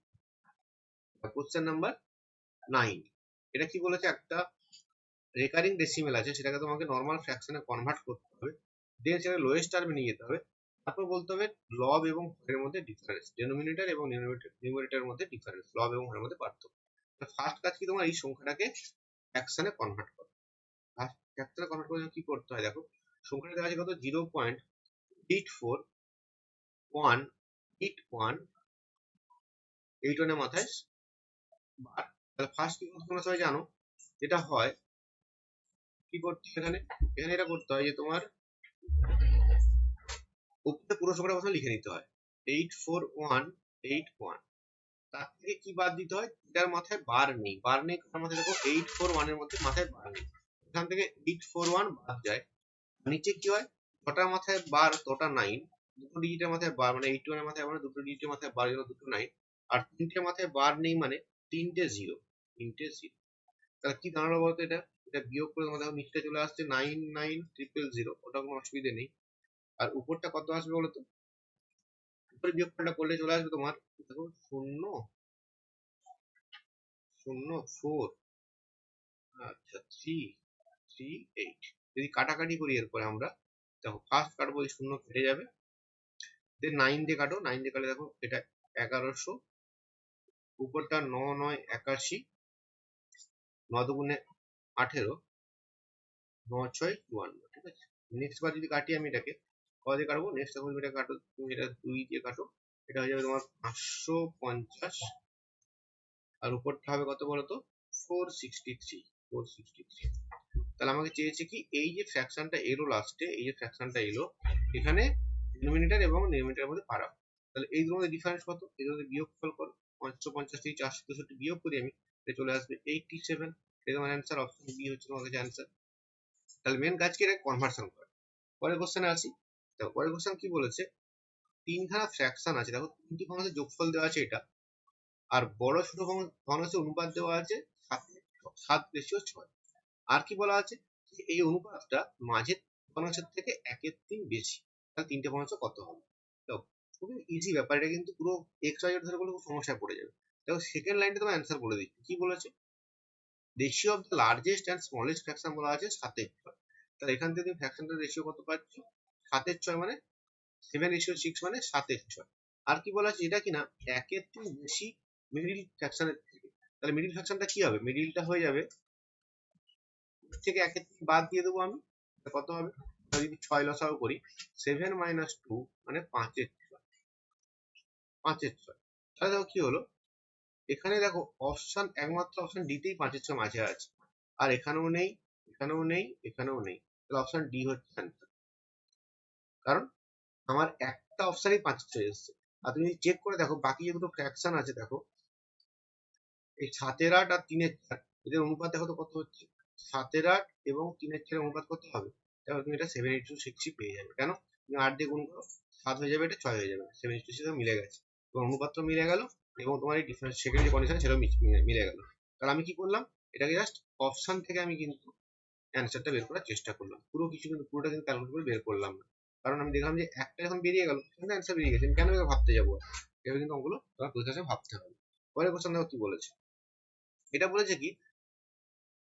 কোশ্চেন নাম্বার 9। এটা কি বলেছে, একটা রেকারিং ডেসিমেল আছে, সেটাকে তোমাকে নর্মাল ফ্র্যাকশনে কনভার্ট করতে হবে, দেন সেটা লোয়েস্ট টার্মে নিয়ে যেতে হবে, তারপর বলতে হবে লব এবং হরের মধ্যে ডিফারেন্স, ডেনোমিনেটর এবং নিউমারেটরের মধ্যে ডিফারেন্স, লব এবং হরের মধ্যে পার্থক্য। ফার্স্ট কাজ কি, তোমার এই সংখ্যাটাকে ফ্র্যাকশনে কনভার্ট করা। ফার্স্ট ফ্র্যাকশনে কনভার্ট করে কি করতে হয়, দেখো সংখ্যাটা দেখা আছে কত, 0.84181 এর মাথায় বার। তাহলে ফার্স্ট কি করতে তোমরা সবাই জানো, যেটা হয় কি করতে হয় এখানে, এখানে এটা করতে হয় যে তোমার উপরে পুরো সংখ্যাটা প্রথমে লিখে নিতে হয়, 84181, তার থেকে কি বাদ দিতে হয়, এটার মাথায় বার নেই, বার নেই কার মাথায়, দেখো 841 এর মধ্যে মাথায় বার নেই, এখান থেকে 841 বাদ যায়, নিচে কি হয়, ছটার মাথায় বার তোটা 9, দুটো ডিজিটের মাথায় বার মানে 81 এর মাথায়, মানে দুটো ডিজিটের মাথায় বার জন্য দুটো 9, আর তিনটে মাথায় বার নেই মানে তিনটে 0, তিনটে 0। তাহলে কি দাঁড়ালো বলতো, এটা এটা বিয়োগ করে তোমার দেখো নিচটা চলে আসছে 99000, ওটা কোনো অসুবিধা নেই। আর উপরটা কত আসবে বলতো, উপরে বিয়োগফলটা করলে চলে আসবে তোমার, দেখো 0.04, আচ্ছা 338, যদি কাটাকাটি করি এরপরে আমরা দেখো ফার্স্ট কাটবো, এই শূন্য কেটে যাবে, দেন 9 দিয়ে কাটো, 9 দিয়ে কাটলে দেখো এটা 1100, উপরটা 9 9 81, 9 দুগুণে 18, 9 6 52, ঠিক আছে। নেক্সট বার যদি কাটি আমি এটাকে কত দিয়ে কাটবো, নেক্সট যখন এটা কাটো তুমি এটা 2 দিয়ে কাটো, এটা হয়ে যাবে তোমার 550, আর উপরটা হবে কত বলো তো, 463, 463। তাহলে আমাকে চেয়েছে কি, এই যে ফ্র্যাকশনটা এলো লাস্টে, এই যে ফ্র্যাকশনটা এলো এখানে ডিনোমিনেটর এবং নিউমিনেটরের মধ্যে পারাও। তাহলে এই দুটোর মধ্যে ডিফারেন্স কত, এই দুটোর বিয়োগফল করো, 550 থেকে 463 বিয়োগ করি আমি, এটা চলে আসবে 87। এটা তোমার অ্যান্সার, অপশন বি হচ্ছে তোমার কাছে অ্যান্সার। তাহলে মেন কাজ কি, এটা কনভার্সন করা। পরের কোশ্চেনে আসি। দেখো পরের কোশ্চেন কি বলেছে, তিনখানা ফ্র্যাকশন আছে, দেখো তিনটি ভগ্নাংশের যোগফল দেওয়া আছে এটা, আর বড় ছোট ভগ্নাংশের অনুপাত দেওয়া আছে 7:6। আর কি বলা আছে, এই অনুপাতটা মাঝের ভগ্নাংশের থেকে 1/3 বেশি, তাহলে তিনটে ভগ্নাংশ কত হবে। তো খুবই ইজি ব্যাপার, এটা কিন্তু পুরো এক্স ওয়াই ধরে বলে খুব সমস্যায় পড়ে যাবে। দেখো সেকেন্ড লাইনটা তোমার অ্যান্সার বলে দিচ্ছি, কি বলেছে, ratio of the largest and smallest fraction বলা আছে 7/6। তাহলে এখান থেকে তুমি ফ্র্যাকশনটার রেশিও কত পাচ্ছ, 7/6 মানে 7:6 মানে 7/6। আর কি বলা আছে, এটা কিনা 1/3 বেশি মিডিল ফ্র্যাকশনের থেকে। তাহলে মিডিল ফ্র্যাকশনটা কি হবে, মিডিলটা হয়ে যাবে থেকে 1/3 বাদ দিয়ে দেবো আমি, কত হবে, যদি 6 লসাও করি, 7 - 2 মানে 5/6, 5/6। তাহলে দেখো কি হলো, এখানে দেখো অপশন, একমাত্র অপশন ডিতেই 5/6 মাঝে আছে, আর এখানেও নেই, এখানেও নেই, এখানেও নেই। তাহলে অপশন ডি হচ্ছে অ্যান্সার, কারণ আমার একটা অপশনই 5/6 এসছে। আর তুমি চেক করে দেখো বাকি যে দুটো ফ্র্যাকশন আছে, দেখো এই 7/8 আর 3/4, এদের অনুপাত দেখো তো কত হচ্ছে, 7/8 এবং 3/4 অনুপাত কত হবে, তাহলে তুমি এটা 7:6 পেয়ে যাবে। কেন, তুমি 8 দিয়ে গুণ করো, 7 হয়ে যাবে, এটা 6 হয়ে যাবে, 7:6 মিলে গেছে, তোমার অনুপাতটা মিলে গেল, এবং তোমার এই ডিফারেন্স সেকেন্ড যে কন্ডিশন সেটাও মিলে গেল। তাহলে আমি কি করলাম, এটাকে জাস্ট অপশন থেকে আমি কিন্তু অ্যান্সারটা বের করার চেষ্টা করলাম, পুরো কিছু কিন্তু পুরোটা কিন্তু ক্যালকুলেট করে বের করলাম না, কারণ আমি দেখলাম যে একটা যখন বেরিয়ে গেল সেখানে অ্যান্সার বেরিয়ে গেছে, আমি কেন এবার ভাবতে যাবো, এবার কিন্তু অঙ্কগুলো তোমার পরীক্ষার সময় ভাবতে হবে। পরের কোশ্চেন দেখো কি বলেছে, এটা বলেছে কি,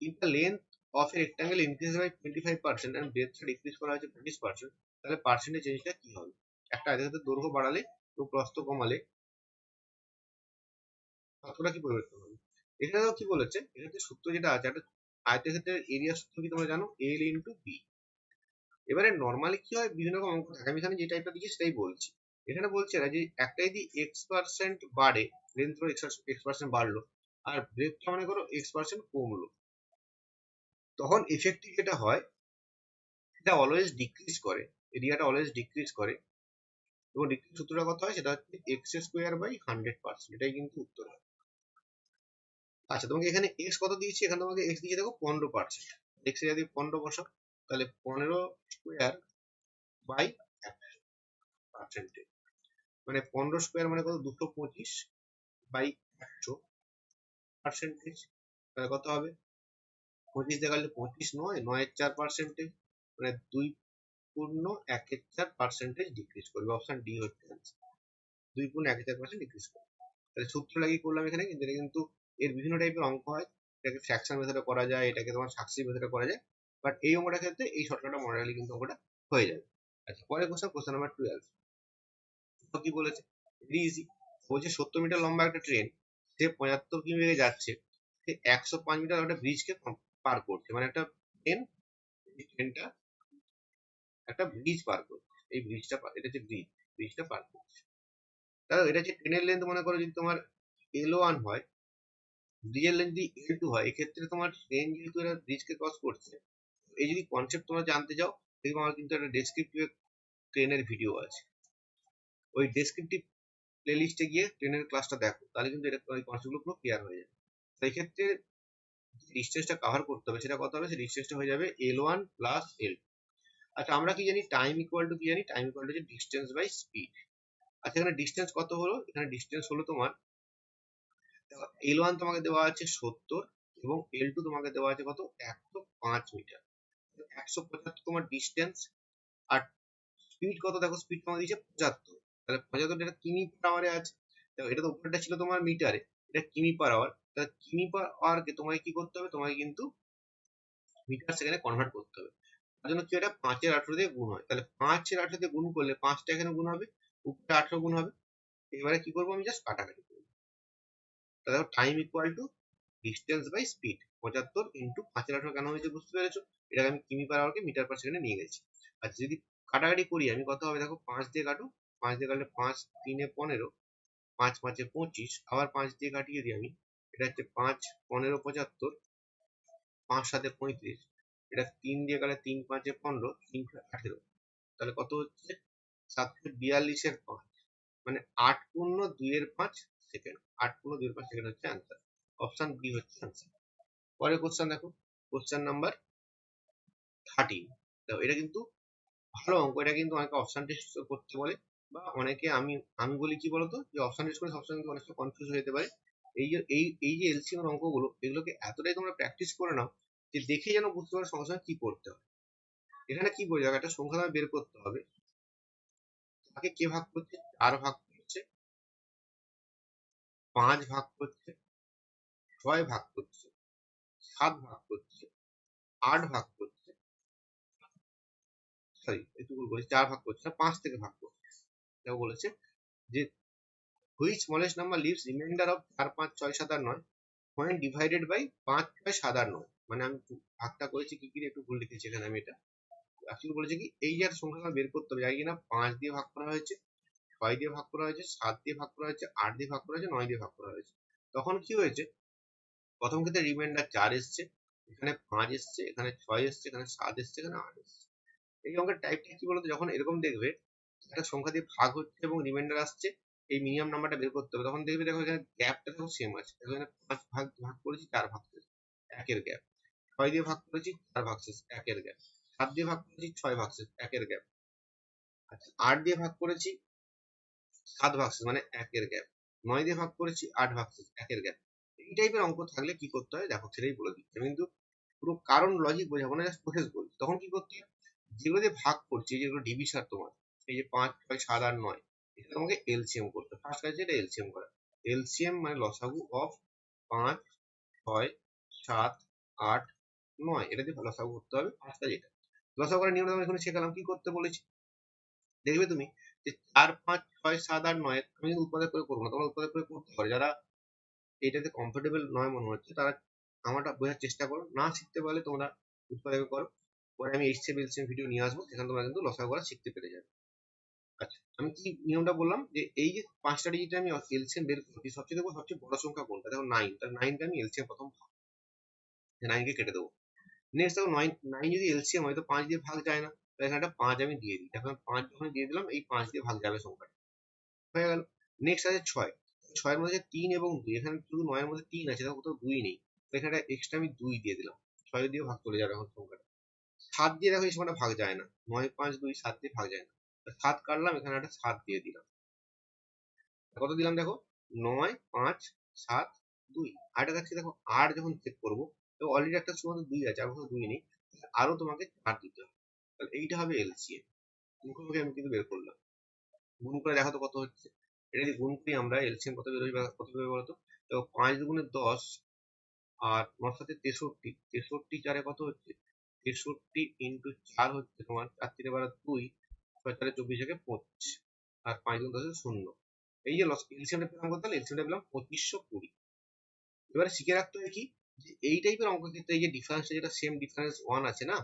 if the length of a rectangle increases by 25% and breadth decrease করা হয়েছে 25%, তাহলে পার্সেন্টেজ চেঞ্জটা কি হবে। একটা আয়তক্ষেত্রের দৈর্ঘ্য বাড়ালে ও প্রস্থ কমালে কতটা কি পরিবর্তন হবে। এখানেও কি বলেছে, এক্ষেত্রে সূত্র যেটা আছে, একটা আয়তক্ষেত্রের এরিয়া সূত্র কি তোমরা জানো, এল ইন্টু বি। এবারে নর্মালি কি হয়, বিভিন্ন রকম অঙ্ক থাকে, আমি এখানে যে টাইপটা দিচ্ছি সেটাই বলছি। এখানে বলছে না যে একটা যদি x% বাড়ে, লেন্থ x% বাড়লো, আর ব্রেডথটা মনে করো x% কমলো, তখন ইফেক্টিভ যেটা হয় এটা অলওয়েজ ডিক্রিজ করে, এরিয়াটা অলওয়েজ ডিক্রিজ করে, এবং ডিক্রিজ সূত্রটা কত হয়, সেটা হচ্ছে x²/100%, এটাই কিন্তু উত্তর হয়। আচ্ছা তোমাকে এখানে x কত দিয়েছি, এখানে তোমাকে x দিয়েছে দেখো 15%, x এর যদি 15 বসাও, তাহলে 15² মানে 15² মানে কত, 225/100 তাহলে কত হবে, 25 দেখালে 25 নয়, 9/4%, মানে 2.1/4% ডিক্রিজ করবে, অপশন ডি হচ্ছে 2.1/4% ডিক্রিজ করবে। তাহলে সূত্র লাগিয়ে করলাম এখানে, কিন্তু এটা কিন্তু এর বিভিন্ন টাইপের অঙ্ক হয়, এটাকে ফ্র্যাকশন মেথডে করা যায়, এটাকে তোমার সাকসিভ মেথডে করা যায়, বাট এই অঙ্কটার ক্ষেত্রে এই শর্টকাটটা মনে রাখলে কিন্তু অঙ্কটা হয়ে যাবে। আচ্ছা পরের কোশ্চেন নাম্বার 12, কি বলেছে, ভেরি ইজি। বলছে 70 মিটার লম্বা একটা ট্রেন, সে 75 কিমি বেগে যাচ্ছে, সে 105 মিটার একটা ব্রিজকে পার করছে, মানে একটা ট্রেন, এই ট্রেনটা একটা ব্রিজ পার করছে, এই ব্রিজটা এটা হচ্ছে ব্রিজ, ব্রিজটা পার করছে। তাহলে এটা হচ্ছে ট্রেনের লেন্থ, মনে করো যদি তোমার L1 হয়, ব্রিজের লেন্থ যদি L2 হয়, এক্ষেত্রে তোমার ট্রেন যেহেতু এটা ব্রিজকে ক্রস করছে, এই যদি কনসেপ্ট তোমরা জানতে চাও, দেখবে আমার কিন্তু একটা ডেসক্রিপটিভ ট্রেনের ভিডিও আছে, ওই ডেসক্রিপটিভ প্লেলিস্টে গিয়ে ট্রেনের ক্লাসটা দেখো, তাহলে কিন্তু এটা ওই কনসেপ্টগুলো পুরো ক্লিয়ার হয়ে যাবে। সেই ক্ষেত্রে ডিস্টেন্সটা কভার করতে হবে, সেটা কত হবে, সেই ডিস্টেন্সটা হয়ে যাবে L1 প্লাস L2। আচ্ছা আমরা কি জানি, টাইম ইকুয়াল টু কি জানি, টাইম ইকুয়াল টু হচ্ছে ডিস্টেন্স বাই স্পিড। আচ্ছা এখানে ডিস্টেন্স কত হলো, এখানে ডিস্টেন্স হলো তোমার, L1 তোমাকে দেওয়া আছে 70, এবং L2 তোমাকে দেওয়া আছে কত, 105 মিটার, 175 তোমার ডিস্টেন্স। আর স্পিড কত, দেখো স্পিড তোমাকে দিয়েছে 75, তাহলে 75 এটা কিমি পার আওয়ারে আছে, দেখো এটা তো উপরটা ছিল তোমার মিটারে, এটা কিমি পার আওয়ার, তাহলে কিমি পার আওয়ারকে তোমাকে কি করতে হবে, তোমাকে কিন্তু মিটার সেকেন্ডে কনভার্ট করতে হবে। তার জন্য কি এটা 5 এর 18 দিয়ে গুণ হয়, তাহলে 5 এর 18 দিয়ে গুণ করলে 5টা এখানে গুণ হবে, উপরে 18 গুণ হবে। এবারে কি করবো আমি জাস্ট কাটাকাটি করবো, তাহলে time equal to distance by speed, 75 into 5 এর 18 কেন হয়েছে বুঝতে পেরেছো? এটাকে আমি কিমি পার আওয়ারকে মিটার পার সেকেন্ডে নিয়ে গেছি। আচ্ছা যদি কাটাকাটি করি আমি কত হবে দেখো, 5 দিয়ে কাটো, 5 দিয়ে কাটলে 5 3 এ 15, 5 5 এ 25, আবার 5 দিয়ে কাটিয়ে দিই আমি, এটা হচ্ছে 5 15 75, 5 7 এ 35, এটা 3 দিয়ে কাটলে 3 5 এ 15, 3 18, তাহলে কত হচ্ছে 742 এর 5, মানে 8 পূর্ণ 2 এর 5 সেকেন্ড, 8 পূর্ণ 2 এর 5 সেকেন্ড হচ্ছে অ্যান্সার। অপশন বি হচ্ছে অ্যান্সার। পরের কোশ্চেন দেখো, কোশ্চেন নাম্বার 13। দেখো এটা কিন্তু ভালো অঙ্ক, এটা কিন্তু অনেকে অপশন টেস্ট করতে বলে, বা অনেকে আমি আমি বলি কি বলতো, যে অপশন টেস্ট করে সবসময় কিন্তু অনেক সময় কনফিউজ হয়ে যেতে পারে। এই যে এলসিএম এর অঙ্কগুলো, এগুলোকে এতটাই তোমরা প্র্যাকটিস করে নাও যে দেখে যেন বুঝতে পারো সঙ্গে সঙ্গে কি করতে হবে। এখানে কি বলে, একটা সংখ্যা তোমায় বের করতে হবে, তাকে কে ভাগ করছে, 4 ভাগ করছে, 5 ভাগ করছে, 6 ভাগ করছে, 7 ভাগ করছে, 8 ভাগ করছে, সরি একটু ভুল বলেছি, 4 ভাগ করছে না, 5 থেকে ভাগ করছে। দেখো বলেছে যে which smallest number leaves remainder of 4 5 6 7 আর 9 when divided by 5 6 7 আর 9, মানে আমি ভাগটা করেছি কি কি একটু ভুল লিখেছি এখানে আমি, এটা অ্যাকচুয়ালি বলেছে কি এই যে সংখ্যাটা বের করতে হবে, যাই কিনা 5 দিয়ে ভাগ করা হয়েছে, 6 দিয়ে ভাগ করা হয়েছে, 7 দিয়ে ভাগ করা হয়েছে, 8 দিয়ে ভাগ করা হয়েছে, 9 দিয়ে ভাগ করা হয়েছে। তখন কি হয়েছে, প্রথম ক্ষেত্রে রিমাইন্ডার 4 এসছে, এখানে 5 এসছে, এখানে 6 এসছে, এখানে 7 এসছে, এখানে 8 এসছে। এই অঙ্কের টাইপটা কি বলতো, যখন এরকম দেখবে একটা সংখ্যা দিয়ে ভাগ হচ্ছে এবং রিমাইন্ডার আসছে, এই মিনিমাম নাম্বারটা বের করতে হবে, তখন দেখবে দেখো এখানে গ্যাপটা দেখো সেম আছে, এখানে 5 ভাগ ভাগ করেছি, 4 ভাগ করেছি, একের গ্যাপ, 6 দিয়ে ভাগ করেছি, 4 ভাগ শেষ, একের গ্যাপ, 7 দিয়ে ভাগ করেছি, 6 ভাগ শেষ, একের গ্যাপ, আচ্ছা 8 দিয়ে ভাগ করেছি, 7 ভাগ শেষ, মানে একের গ্যাপ, 9 দিয়ে ভাগ করেছি, 8 ভাগ শেষ, একের গ্যাপ। এই টাইপের অঙ্ক থাকলে কি করতে হয় দেখো, সেটাই বলে দিচ্ছে, আমি কিন্তু পুরো কারণ লজিক বোঝাবো না, জাস্ট প্রসেস বলছি। তখন কি করতে হয়, যেগুলো দিয়ে ভাগ করছি, যেগুলো ডিভিশন তোমার, এই যে 5 6 7 আর 9, এটা তোমাকে এলসিএম করতে হবে। ফার্স্ট কাজ এটা এলসিএম করা, এলসিএম মানে লসাগু অফ 5 6 7 8 9, এটা দিয়ে লসাগু করতে হবে। ফার্স্ট কাজ এটা। লসাগু করার নিয়মটা আমি এখানে শেখালাম, কি করতে বলেছি দেখবে তুমি, যে 4 5 6 7 আর 9 আমি কিন্তু উৎপাদক করে করবো না, তোমরা উৎপাদক করে করতে পারো, যারা এটাতে কমফোর্টেবল নয় মনে হচ্ছে তারা আমারটা বোঝার চেষ্টা করো, না শিখতে পারলে তোমরা উৎপাদক করো। পরে আমি এইচসিএম এলসিএম ভিডিও নিয়ে আসবো, সেখানে তোমরা কিন্তু লসাগু করা শিখতে পেরে যাবে। আচ্ছা আমি কি নিয়মটা বললাম, যে এই যে 5টা ডিজিটে আমি এলসিএম বের করছি, সবচেয়ে দেখবো সবচেয়ে বড় সংখ্যা কোনটা, দেখো 9, তাহলে 9কে আমি এলসিএম প্রথম 9কে কেটে দেবো। নেক্সট দেখো 9 যদি এলসিএম হয় তো 5 দিয়ে ভাগ যায় না, তাহলে এখানে একটা 5 আমি দিয়ে দিই, এখন 5 যখন দিয়ে দিলাম, এই 5 দিয়ে ভাগ যাবে সংখ্যাটা, হয়ে গেল। নেক্সট আছে 6, 6 এর মধ্যে 3 এবং 2, এখানে শুধু 9 এর মধ্যে 3 আছে, দেখো কোথাও 2 নেই, তো এখানে এক্সট্রা আমি 2 দিয়ে দিলাম, 6 দিয়ে ভাগ চলে যাবে এখন সংখ্যাটা। 7 দিয়ে দেখো এই সংখ্যাটা ভাগ যায় না, 9 5 2 7 দিয়ে ভাগ যায় না, 7 কাটলাম, এখানে একটা 7 দিয়ে দিলাম, কত দিলাম দেখো, 9 5 7 2। আরেকটা দেখছি দেখো, আর যখন চেক করবো তো অলরেডি একটা শুধু 2 আছে, আর কোথাও 2 নেই, আরো তোমাকে 4 দিতে হবে, তাহলে এইটা হবে এলসিএম। মুখোমুখি আমি কিন্তু বের করলাম, গুণ করে দেখো তো কত হচ্ছে, এটা যদি গুণ করি আমরা, এলসিএম কত বেরোবে, কত বেরোবে বলতো, তো 5 দুগুণে 10, আর 9 সাথে 63, 63 চারে কত হচ্ছে, 63 ইন্টু 4 হচ্ছে তোমার 4 3 12 2, 6 4 24 থেকে 25, আর 5 গুণ 10 শূন্য। এই যে এলসিএমটা পেলাম কত, তাহলে এলসিএমটা পেলাম 2520। এবারে শিখে রাখতে হবে কি, যে এই টাইপের অঙ্ক ক্ষেত্রে এই যে ডিফারেন্সটা, যেটা সেম ডিফারেন্স 1 আছে না,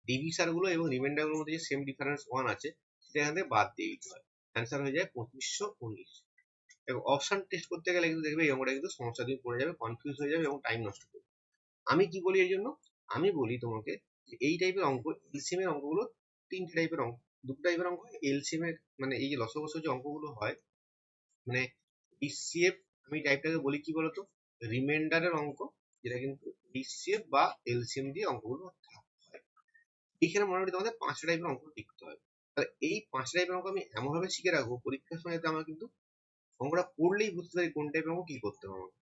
ডিভিসার গুলো এবং রিমাইন্ডার গুলোর মধ্যে যে সেম ডিফারেন্স 1 আছে, সেটা এখান থেকে বাদ দিয়ে দিতে হয়, অ্যান্সার হয়ে যায় 2519। এবং অপশন টেস্ট করতে গেলে কিন্তু দেখবে এই অঙ্কটা কিন্তু সমস্যা দিয়ে পড়ে যাবে, কনফিউজ হয়ে যাবে এবং টাইম নষ্ট করবে। আমি কি বলি এই জন্য, আমি বলি তোমাকে যে এই টাইপের অঙ্ক, এলসিএম এর অঙ্কগুলো 3টে টাইপের অঙ্ক, 2 টাইপের অঙ্ক এলসিএম এর, মানে এই যে লসাগু যে অঙ্কগুলো হয়, মানে এইচসিএফ, আমি টাইপটাকে বলি কি বলতো, রিমাইন্ডারের অঙ্ক, যেটা কিন্তু এইচসিএফ বা এলসিএম দিয়ে অঙ্কগুলো হয়। এইখানে মোটামুটি তোমাদের 5টা টাইপের অঙ্ক শিখতে হবে, তাহলে এই 5টা টাইপের অঙ্ক আমি এমন ভাবে শিখে রাখবো, পরীক্ষার সময় যাতে আমার কিন্তু অঙ্কটা পড়লেই বুঝতে পারি কোন টাইপের অঙ্ক কি করতে হবে আমাকে।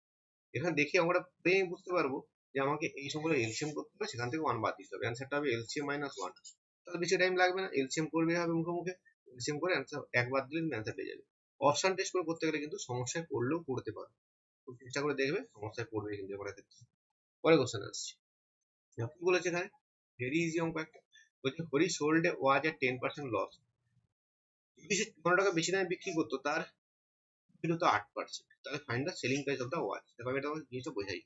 এখানে দেখে আমরা পেয়ে বুঝতে পারবো যে আমাকে এই সংখ্যাগুলো এলসিএম করতে হবে, সেখান থেকে 1 বাদ দিতে হবে, অ্যান্সারটা হবে এলসিএম মাইনাস 1। তাহলে বেশি টাইম লাগবে না, এলসিএম করবে হবে মুখে, এলসিএম করে অ্যান্সার 1 বাদ দিলে তুমি অ্যান্সার পেয়ে যাবে। অপশন টেস্ট করে করতে গেলে কিন্তু সমস্যায় পড়লেও পড়তে পারো, চেষ্টা করে দেখবে, সমস্যায় পড়বে কিন্তু এবার ক্ষেত্রে। পরে কোশ্চেন আসছে, কি বলেছে এখানে, ভেরি ইজি অঙ্ক একটা। বলছে Hari sold a watch at 10% loss. যদি সে 15 টাকা বেশি দামে বিক্রি করতো তার প্রফিট হতো 8%, তাহলে find the selling price of the watch. দেখো আমি এটা জিনিসটা বোঝাই।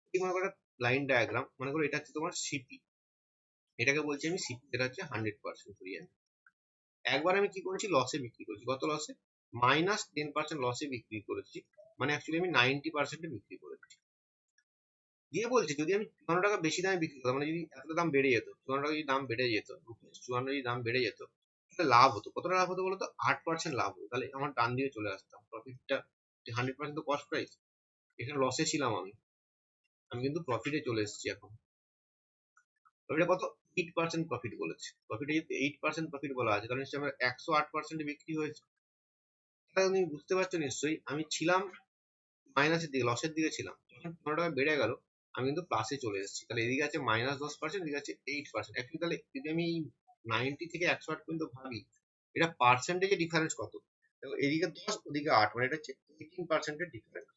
ঠিক মনে করো লাইন ডায়াগ্রাম, মনে করো এটা হচ্ছে তোমার সিপি, এটাকে বলছি আমি সিপি, এটা হচ্ছে 100% করিয়ে। একবার আমি কি করেছি, লসে বিক্রি করেছি। কত লসে? -10% লসে বিক্রি করেছি, মানে অ্যাকচুয়ালি আমি 90% বিক্রি করেছি। দিয়ে বলছে যদি আমি 54 টাকা বেশি দামে বিক্রি করতাম, মানে যদি এত দাম বেড়ে যেত, 54 টাকা যদি দাম বেড়ে যেত, 54 যদি দাম বেড়ে যেত, তাহলে লাভ হতো। কতটা লাভ হতো বলতো? 8% লাভ হতো। তাহলে আমার ডান দিকে চলে আসতাম, প্রফিটটা 100% তো কস্ট প্রাইস, এখানে লসে ছিলাম আমি, আমি কিন্তু প্রফিটে চলে এসেছি এখন। প্রফিটে কত? 8% প্রফিট বলেছে। প্রফিটে যদি 8% প্রফিট বলা আছে, তাহলে নিশ্চয়ই আমার 108% বিক্রি হয়েছে। এটা তুমি বুঝতে পারছো নিশ্চয়ই। আমি ছিলাম মাইনাসের দিকে, লসের দিকে ছিলাম, যখন 15 টাকা বেড়ে গেল আমি কিন্তু প্লাসে চলে এসেছি। তাহলে এদিকে আছে -10%, এদিকে আছে 8%। অ্যাকচুয়ালি তাহলে যদি আমি 90 থেকে 108 পর্যন্ত ভাবি, এটা পার্সেন্টেজে ডিফারেন্স কত? দেখো এদিকে 10, ওদিকে 8, মানে এটা হচ্ছে 18% এর ডিফারেন্স।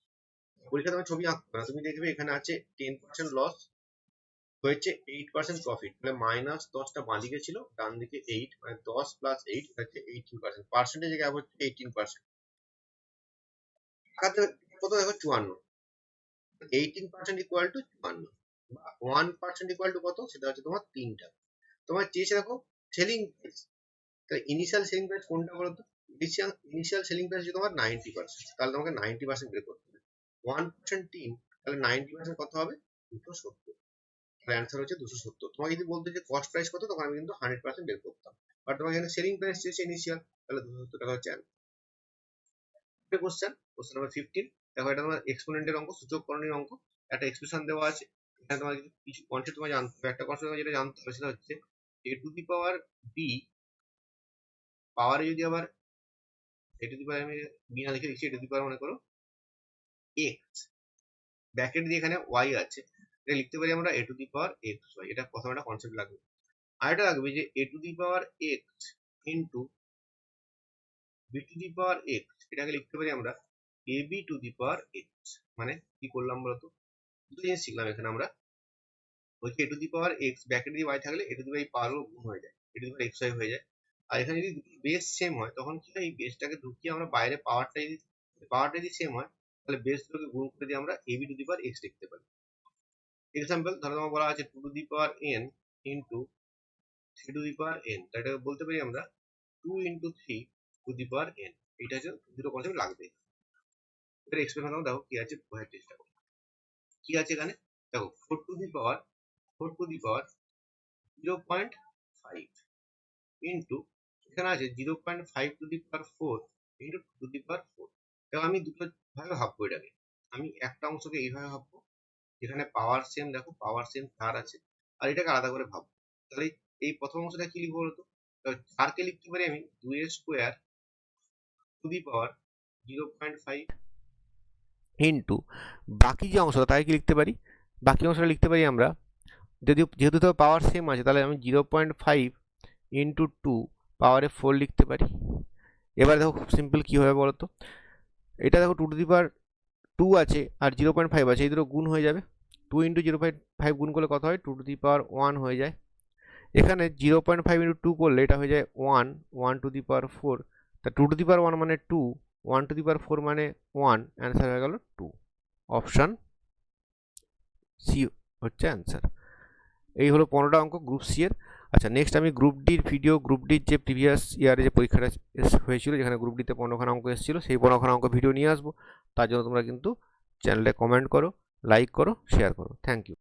পরীক্ষা তোমার ছবি আঁকতে না, তুমি দেখবে এখানে আছে 10% লস, হয়েছে 8% প্রফিট। তাহলে -10টা বাঁদিকে ছিল, ডান দিকে 8, মানে 10 + 8 হচ্ছে 18%। পার্সেন্টেজে গ্যাপ হচ্ছে 18%। টাকাতে কত দেখো? 54। 18% ইকুয়াল টু 54, বা 1% ইকুয়াল টু কত? সেটা হচ্ছে তোমার 3 টাকা। তোমার চেয়েছে দেখো সেলিং প্রাইস। তাহলে ইনিশিয়াল সেলিং প্রাইস কোনটা বলো তো? ইনিশিয়াল সেলিং প্রাইস হচ্ছে তোমার 90%, তাহলে তোমাকে 90% বের করতে হবে। 1% 3, তাহলে 90% কত হবে? 270। তাহলে অ্যান্সার হচ্ছে 270। তোমাকে যদি বলতো যে কস্ট প্রাইস কত, তখন আমি কিন্তু 100% বের করতাম। বাট তোমাকে এখানে সেলিং প্রাইস চেয়েছে ইনিশিয়াল, তাহলে 270 টাকা হচ্ছে অ্যান্সার। Question number 15। দেখো এটা তোমার এক্সপোনেন্টের অঙ্ক, সূচককরণের অঙ্ক। একটা এক্সপ্রেশন দেওয়া আছে, এখানে তোমার কিছু কনসেপ্ট তোমার জানতে হবে। একটা কনসেপ্ট যেটা জানতে হবে সেটা হচ্ছে a two the power b, পাওয়ারে যদি আবার a টু দি পাওয়ার, আমি b না লিখে দিচ্ছি, a টু দি পাওয়ার মনে করো x, ব্র্যাকেট দিয়ে এখানে y আছে, এটা লিখতে পারি আমরা a two the power x y। এটা প্রথম একটা কনসেপ্ট লাগবে। আর এটা লাগবে যে a two the power x into b two the power x, এটাকে লিখতে পারি আমরা ab two the power x। মানে কি করলাম বলতো? দুটো জিনিস শিখলাম এখানে আমরা। বলছি a two the power x, bracket দিয়ে y থাকলে a টু দি পাওয়ার পাওয়ার গুণ হয়ে যায়, a two the power x y হয়ে যায়। আর এখানে যদি বেস সেম হয়, তখন কি হয়, এই বেসটাকে ঢুকিয়ে আমরা বাইরে পাওয়ারটা যদি সেম হয়, তাহলে বেস দুটোকে গুণ করে দিয়ে আমরা ab two the power x লিখতে পারি। এক্সাম্পল ধরো তোমার বলা আছে 2 to the power n into 3 two the power n, তাই এটাকে বলতে পারি আমরা 2 into 3 two the power n। এটা হচ্ছে দুটো কনসেপ্ট লাগবে। এর এক্সপ্রেশন দেখো কি আছে, বোঝার চেষ্টা করো। কি আছে এখানে দেখো, 4 টু দি পাওয়ার 0.5 ইন্টু, এখানে আছে 0.5 to the power 4 into 2 to the power 4। দেখো আমি দুটো ভাবে ভাববো এটাকে। আমি একটা অংশকে এইভাবে ভাববো, এখানে পাওয়ার সেম, দেখো পাওয়ার সেম 4 আছে, আর এটাকে আলাদা করে ভাববো। তাহলে এই প্রথম অংশটা কি লিখবো বলতো? 4কে লিখতে পারি আমি 2 এর square two the power 0.5 into বাকি যে অংশটা, তাই কি লিখতে পারি? বাকি অংশটা লিখতে পারি আমরা, যেহেতু তো পাওয়ার সেম আছে, তাহলে আমি 0.5 ইন্টু 2 পাওয়ারে 4 লিখতে পারি। এবার দেখো খুব সিম্পল কী হবে বলো তো, এটা দেখো 2 টু দি পাওয়ার 2 আছে আর 0.5 আছে, এই দুটো গুণ হয়ে যাবে। 2 ইন্টু 0.5 গুণ করলে কত হয়? 2 টু দি পাওয়ার 1 হয়ে যায়। এখানে 0.5 ইন্টু 2 করলে এটা হয়ে যায় 1 টু দি পাওয়ার 4। তা 2 টু দি পাওয়ার 1 মানে 2, 1 টু দি পাওয়ার 4 মানে 1, অ্যান্সার হয়ে গেল 2। অপশান সি হচ্ছে অ্যান্সার। এই হলো 15টা অঙ্ক গ্রুপ সি এর। আচ্ছা, নেক্সট আমি গ্রুপ ডির ভিডিও, গ্রুপ ডির যে প্রিভিয়াস ইয়ারে যে পরীক্ষাটা হয়েছিল, যেখানে গ্রুপ ডিতে 15খানা অঙ্ক এসেছিলো, সেই 15খানা অঙ্ক ভিডিও নিয়ে আসবো। তার জন্য তোমরা কিন্তু চ্যানেলে কমেন্ট করো, লাইক করো, শেয়ার করো। Thank you.